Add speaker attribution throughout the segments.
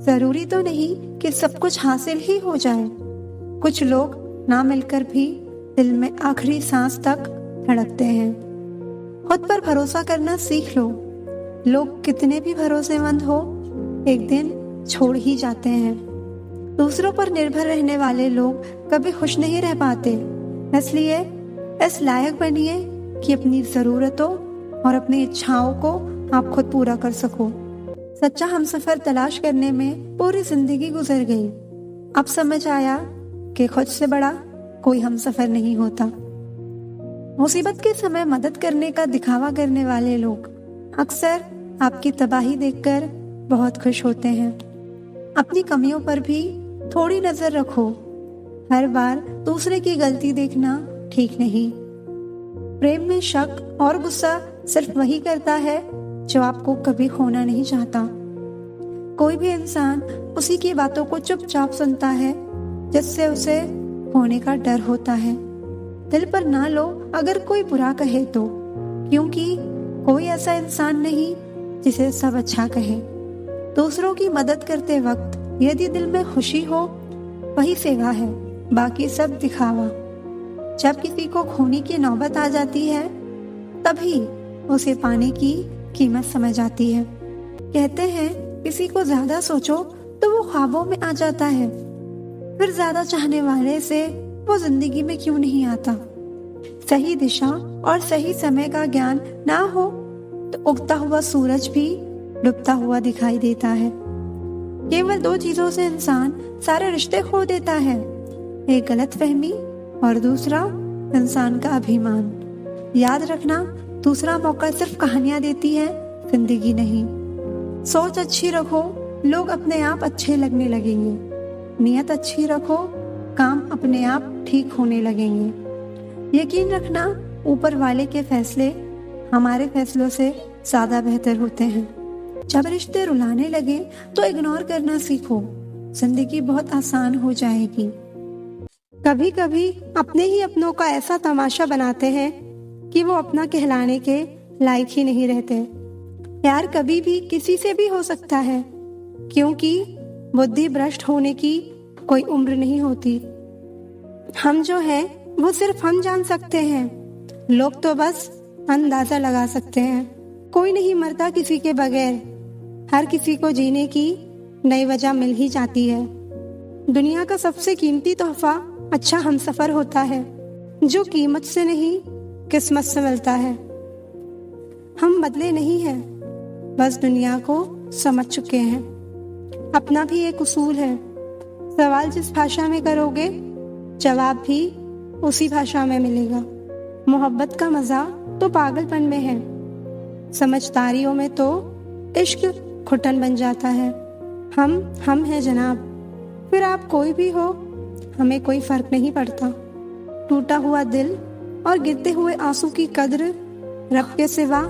Speaker 1: जरूरी तो नहीं कि सब कुछ हासिल ही हो जाए। कुछ लोग ना मिलकर भी दिल में आखिरी सांस तक धड़कते हैं। खुद पर भरोसा करना सीख लो। लोग कितने भी भरोसेमंद हो, एक दिन छोड़ ही जाते हैं। दूसरों पर निर्भर रहने वाले लोग कभी खुश नहीं रह पाते। इसलिए इस लायक बनिए कि अपनी जरूरतों और अपनी इच्छाओं को आप खुद पूरा कर सको। सच्चा हमसफर तलाश करने में पूरी जिंदगी गुजर गई। अब समझ आया कि खुद से बड़ा कोई हमसफर नहीं होता। मुसीबत के समय मदद करने का दिखावा करने वाले लोग अक्सर आपकी तबाही देखकर बहुत खुश होते हैं। अपनी कमियों पर भी थोड़ी नजर रखो। हर बार दूसरे की गलती देखना ठीक नहीं। प्रेम में शक और गुस्सा सिर्फ वही करता है जो आपको कभी खोना नहीं चाहता। कोई भी इंसान उसी की बातों को चुपचाप सुनता है जिससे उसे खोने का डर होता है। दिल पर ना लो अगर कोई बुरा कहे तो, क्योंकि कोई ऐसा इंसान नहीं जिसे सब अच्छा कहे। दूसरों की मदद करते वक्त यदि दिल में खुशी हो वही सेवा है, बाकी सब दिखावा। जब किसी को खोने की नौबत आ जाती है तभी उसे पाने की कीमत समझ आती है। कहते हैं किसी को ज्यादा सोचो तो वो ख्वाबों में आ जाता है, फिर ज्यादा चाहने वाले से वो जिंदगी में क्यों नहीं आता। सही दिशा और सही समय का ज्ञान ना हो तो उगता हुआ सूरज भी डूबता हुआ दिखाई देता है। केवल दो चीजों से इंसान सारे रिश्ते खो देता है, एक गलतफहमी और दूसरा इंसान का अभिमान। याद रखना, दूसरा मौका सिर्फ कहानियां देती है, जिंदगी नहीं। सोच अच्छी रखो, लोग अपने आप अच्छे लगने लगेंगे। नियत अच्छी रखो, काम अपने आप ठीक होने लगेंगे। यकीन रखना, ऊपर वाले के फैसले हमारे फैसलों से ज्यादा बेहतर होते हैं। जब रिश्ते रुलाने लगे तो इग्नोर करना सीखो, जिंदगी बहुत आसान हो जाएगी। कभी कभी अपने ही अपनों का ऐसा तमाशा बनाते हैं कि वो अपना कहलाने के लायक ही नहीं रहते। प्यार कभी भी किसी से भी हो सकता है, क्योंकि बुद्धि भ्रष्ट होने की कोई उम्र नहीं होती। हम जो है वो सिर्फ हम जान सकते हैं, लोग तो बस अंदाजा लगा सकते हैं। कोई नहीं मरता किसी के बगैर, हर किसी को जीने की नई वजह मिल ही जाती है। दुनिया का सबसे कीमती तोहफा अच्छा हमसफर होता है, जो कीमत से नहीं किस्मत से मिलता है। हम बदले नहीं हैं, बस दुनिया को समझ चुके हैं। अपना भी एक उसूल है, सवाल जिस भाषा में करोगे जवाब भी उसी भाषा में मिलेगा। मोहब्बत का मजा तो पागलपन में है, समझदारियों में तो इश्क घुटन बन जाता है। हम हैं जनाब, फिर आप कोई भी हो, हमें कोई फर्क नहीं पड़ता। टूटा हुआ दिल और गिरते हुए आंसू की कद्र रब के सिवा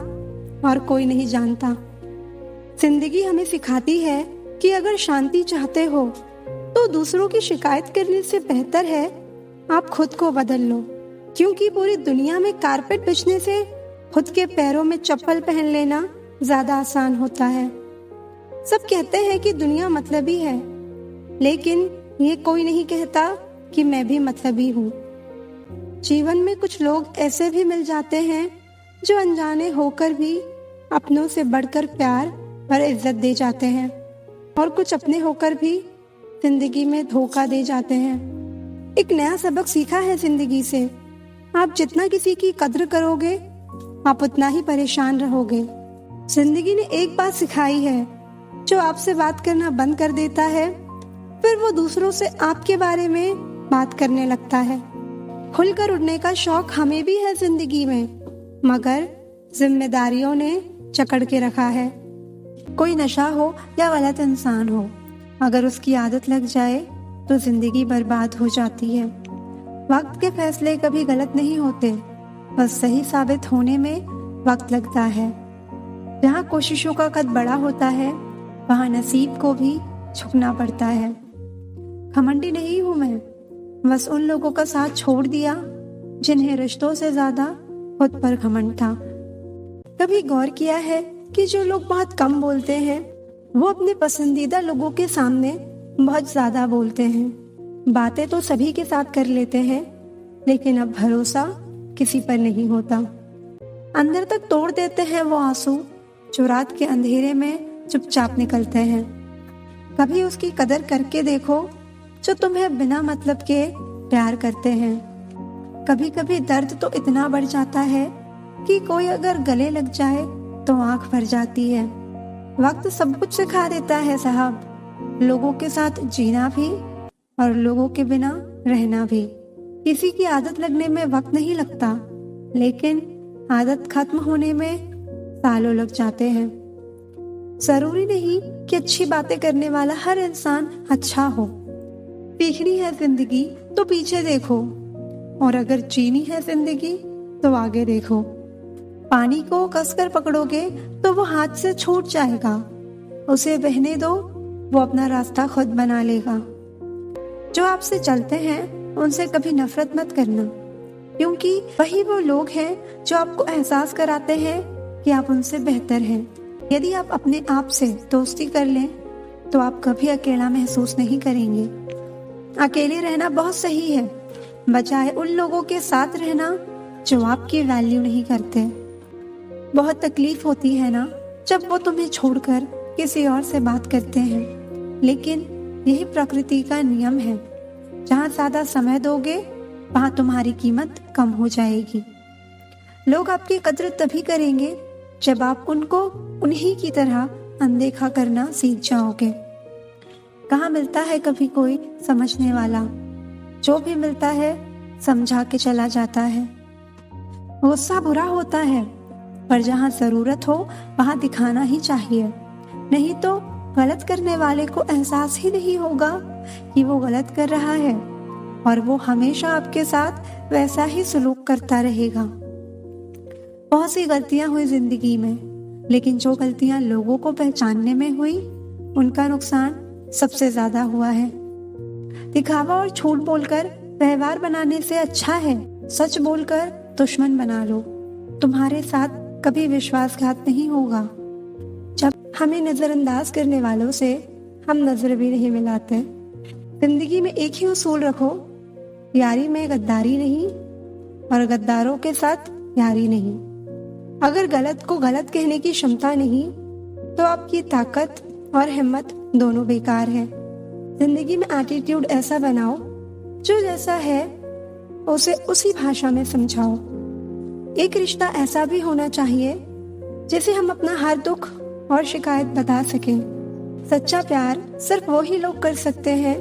Speaker 1: और कोई नहीं जानता। जिंदगी हमें सिखाती है कि अगर शांति चाहते हो तो दूसरों की शिकायत करने से बेहतर है आप खुद को बदल लो, क्योंकि पूरी दुनिया में कारपेट बिछने से खुद के पैरों में चप्पल पहन लेना ज्यादा आसान होता है। सब कहते हैं कि दुनिया मतलबी है, लेकिन ये कोई नहीं कहता कि मैं भी मतलबी हूँ। जीवन में कुछ लोग ऐसे भी मिल जाते हैं जो अनजाने होकर भी अपनों से बढ़कर प्यार और इज्जत दे जाते हैं, और कुछ अपने होकर भी जिंदगी में धोखा दे जाते हैं। एक नया सबक सीखा है जिंदगी से, आप जितना किसी की कद्र करोगे आप उतना ही परेशान रहोगे। जिंदगी ने एक बात सिखाई है, जो आपसे बात करना बंद कर देता है फिर वो दूसरों से आपके बारे में बात करने लगता है। खुलकर उड़ने का शौक हमें भी है जिंदगी में, मगर जिम्मेदारियों ने जकड़ के रखा है। कोई नशा हो या गलत इंसान हो, अगर उसकी आदत लग जाए तो जिंदगी बर्बाद हो जाती है। वक्त के फैसले कभी गलत नहीं होते, बस सही साबित होने में वक्त लगता है। जहाँ कोशिशों का कद बड़ा होता है वहाँ नसीब को भी झुकना पड़ता है। घमंडी नहीं हूँ मैं, बस उन लोगों का साथ छोड़ दिया जिन्हें रिश्तों से ज्यादा खुद पर घमंड था। कभी गौर किया है कि जो लोग बहुत कम बोलते हैं वो अपने पसंदीदा लोगों के सामने बहुत ज्यादा बोलते हैं। बातें तो सभी के साथ कर लेते हैं, लेकिन अब भरोसा किसी पर नहीं होता। अंदर तक तोड़ देते हैं वो आंसू जो रात के अंधेरे में चुपचाप निकलते हैं। कभी उसकी कदर करके देखो जो तुम्हें बिना मतलब के प्यार करते हैं। कभी कभी दर्द तो इतना बढ़ जाता है कि कोई अगर गले लग जाए तो आंख भर जाती है। वक्त सब कुछ सिखा देता है साहब, लोगों के साथ जीना भी और लोगों के बिना रहना भी। किसी की आदत लगने में वक्त नहीं लगता, लेकिन आदत खत्म होने में सालों लग जाते हैं। जरूरी नहीं कि अच्छी बातें करने वाला हर इंसान अच्छा हो। सीखनी है जिंदगी तो पीछे देखो, और अगर जीनी है जिंदगी तो आगे देखो। पानी को कसकर पकड़ोगे तो वो हाथ से छूट जाएगा, उसे बहने दो, वो अपना रास्ता खुद बना लेगा। जो आपसे चलते हैं उनसे कभी नफरत मत करना, क्योंकि वही वो लोग हैं जो आपको एहसास कराते हैं कि आप उनसे बेहतर हैं। यदि आप अपने आप से दोस्ती कर लें तो आप कभी अकेला महसूस नहीं करेंगे। अकेले रहना बहुत सही है, बजाय उन लोगों के साथ रहना जो आपकी वैल्यू नहीं करते। बहुत तकलीफ होती है ना जब वो तुम्हें छोड़कर किसी और से बात करते हैं, लेकिन यही प्रकृति का नियम है। जहाँ ज्यादा समय दोगे वहाँ तुम्हारी कीमत कम हो जाएगी। लोग आपकी कद्र तभी करेंगे जब आप उनको उन्हीं की तरह अनदेखा करना सीख जाओगे। कहाँ मिलता है कभी कोई समझने वाला, जो भी मिलता है समझा के चला जाता है। गुस्सा बुरा होता है, पर जहाँ जरूरत हो वहाँ दिखाना ही चाहिए, नहीं तो गलत करने वाले को एहसास ही नहीं होगा कि वो गलत कर रहा है, और वो हमेशा आपके साथ वैसा ही सलूक करता रहेगा। बहुत सी गलतियां हुई जिंदगी में, लेकिन जो गलतियां लोगों को पहचानने में हुई उनका नुकसान सबसे ज्यादा हुआ है। दिखावा और झूठ बोलकर व्यवहार बनाने से अच्छा है सच बोलकर दुश्मन बना लो। तुम्हारे साथ कभी विश्वासघात नहीं होगा। जब हमें नजरअंदाज करने वालों से हम नजर भी नहीं मिलाते। जिंदगी में एक ही उसूल रखो, यारी में गद्दारी नहीं और गद्दारों के साथ यारी नहीं। अगर गलत को गलत कहने की क्षमता नहीं तो आपकी ताकत और हिम्मत दोनों बेकार है। जिंदगी में एटीट्यूड ऐसा बनाओ जो जैसा है उसे उसी भाषा में समझाओ। एक रिश्ता ऐसा भी होना चाहिए जिसे हम अपना हर दुख और शिकायत बता सकें। सच्चा प्यार सिर्फ वो ही लोग कर सकते हैं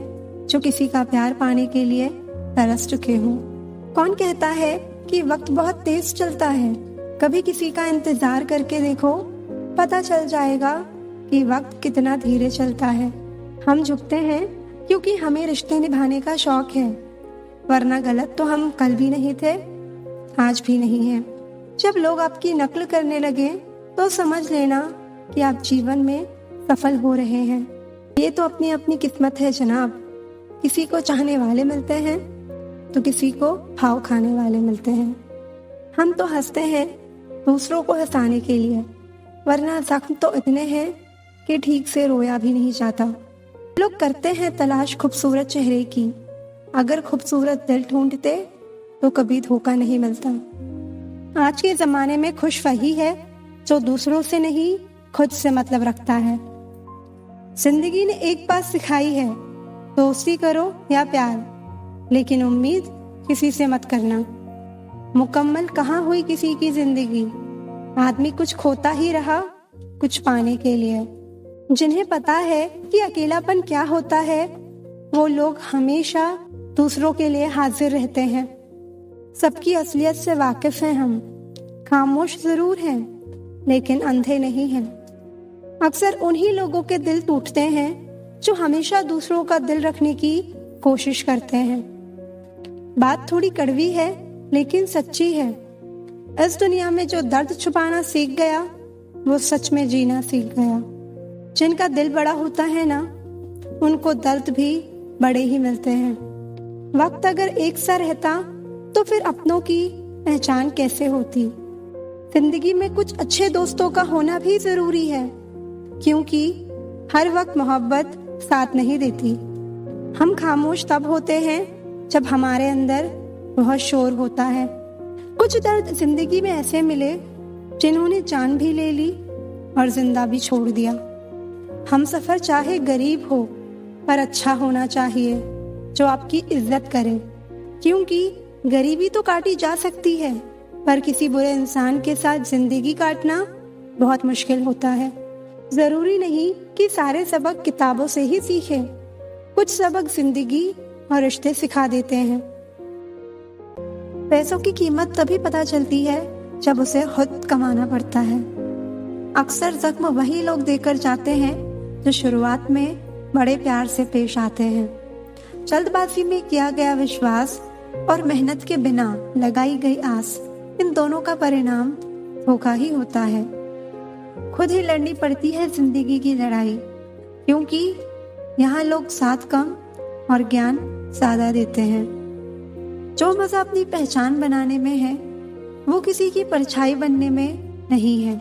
Speaker 1: जो किसी का प्यार पाने के लिए तरस चुके हों। कौन कहता है कि वक्त बहुत तेज चलता है? कभी किसी का इंतजार करके देखो, पता चल जाएगा कि वक्त कितना धीरे चलता है। हम झुकते हैं क्योंकि हमें रिश्ते निभाने का शौक है, वरना गलत तो हम कल भी नहीं थे, आज भी नहीं है। जब लोग आपकी नकल करने लगे तो समझ लेना कि आप जीवन में सफल हो रहे हैं। ये तो अपनी अपनी किस्मत है जनाब। किसी को चाहने वाले मिलते हैं तो किसी को भाव खाने वाले मिलते हैं। हम तो हंसते हैं दूसरों को हंसाने के लिए, वरना जख्म तो इतने हैं कि ठीक से रोया भी नहीं जाता। लोग करते हैं तलाश खूबसूरत चेहरे की, अगर खूबसूरत दिल ढूंढते तो कभी धोखा नहीं मिलता। आज के जमाने में खुश वही है जो दूसरों से नहीं खुद से मतलब रखता है। जिंदगी ने एक बात सिखाई है, दोस्ती करो या प्यार, लेकिन उम्मीद किसी से मत करना। मुकम्मल कहाँ हुई किसी की जिंदगी, आदमी कुछ खोता ही रहा कुछ पाने के लिए। जिन्हें पता है कि अकेलापन क्या होता है, वो लोग हमेशा दूसरों के लिए हाजिर रहते हैं। सबकी असलियत से वाकिफ हैं हम, खामोश जरूर हैं लेकिन अंधे नहीं हैं। अक्सर उन्हीं लोगों के दिल टूटते हैं जो हमेशा दूसरों का दिल रखने की कोशिश करते हैं। बात थोड़ी कड़वी है लेकिन सच्ची है। इस दुनिया में जो दर्द छुपाना सीख गया वो सच में जीना सीख गया। जिनका दिल बड़ा होता है ना, उनको दर्द भी बड़े ही मिलते हैं। वक्त अगर एक सा रहता तो फिर अपनों की पहचान कैसे होती। जिंदगी में कुछ अच्छे दोस्तों का होना भी जरूरी है, क्योंकि हर वक्त मोहब्बत साथ नहीं देती। हम खामोश तब होते हैं जब हमारे अंदर बहुत शोर होता है। कुछ दर्द जिंदगी में ऐसे मिले जिन्होंने जान भी ले ली और जिंदा भी छोड़ दिया। हम सफर चाहे गरीब हो पर अच्छा होना चाहिए, जो आपकी इज्जत करे, क्योंकि गरीबी तो काटी जा सकती है पर किसी बुरे इंसान के साथ जिंदगी काटना बहुत मुश्किल होता है। जरूरी नहीं कि सारे सबक किताबों से ही सीखें, कुछ सबक जिंदगी और रिश्ते सिखा देते हैं। पैसों की कीमत तभी पता चलती है जब उसे खुद कमाना पड़ता है। अक्सर जख्म वही लोग देकर जाते हैं जो शुरुआत में बड़े प्यार से पेश आते हैं। जल्दबाजी में किया गया विश्वास और मेहनत के बिना लगाई गई आस, इन दोनों का परिणाम धोखा ही होता है। खुद ही लड़नी पड़ती है जिंदगी की लड़ाई, क्योंकि यहाँ लोग साथ कम और ज्ञान ज्यादा देते हैं। जो मजा अपनी पहचान बनाने में है वो किसी की परछाई बनने में नहीं है।